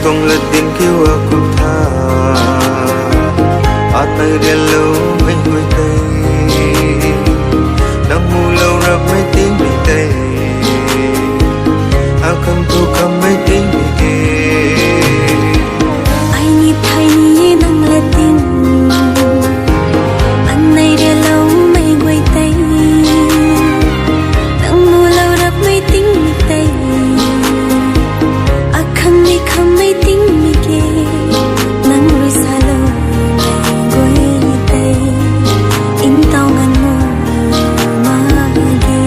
kong latin kêu aku tha atai dia lâu mấy người tây nang mu lâu rap mấy tiếng bị tây akan tu kam mấy tiếng bị kê ai nhịp thay nhí nang latin anh này dia lâu mấy người tây nang mu lâu rap mấy tiếng bị tây akan ni kam mấy tiếng bị kê nang rui sa lâu mấy người tây in tao ngan mo ma ge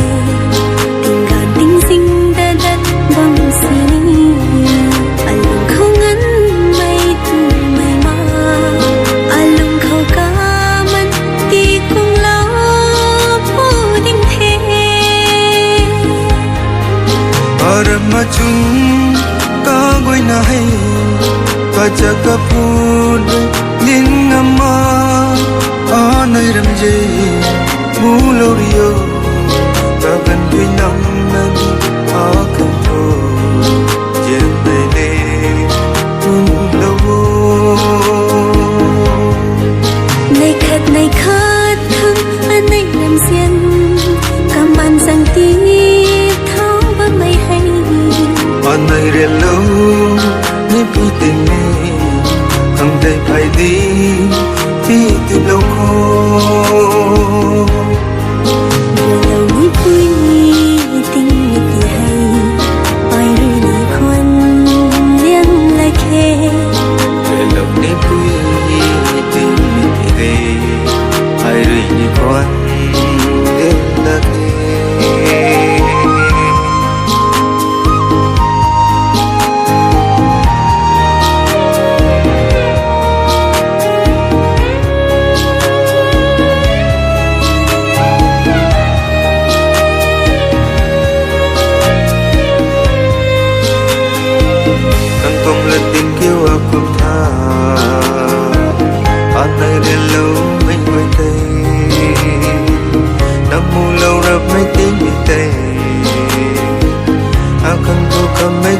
tình gan tình sinh da dat bang sini alung khâu ngắn mây tu mây ma alung khâu ca man ti kung lao po ding the arab ma chung ka goi na hai ka jaga phun ling amma anai ram je mu lo rio ka gan vi nam nan a kan tho je mai le lo này khát thăng anh này làm xiên cầm bàn sang tí tháo ba mây hay anai re lo ni pi tin ni khang dai phai di ti ti lo kho lâu ní vui tình nhật hay ai rồi ní khoan liên lại khe re lo ni pi ti ti de ai ri ni kwan de la ke kong latin kêu aku tha atai dia lâu mấy người tây nang mu lâu rap mấy tiếng bị tây akan tu kam mấy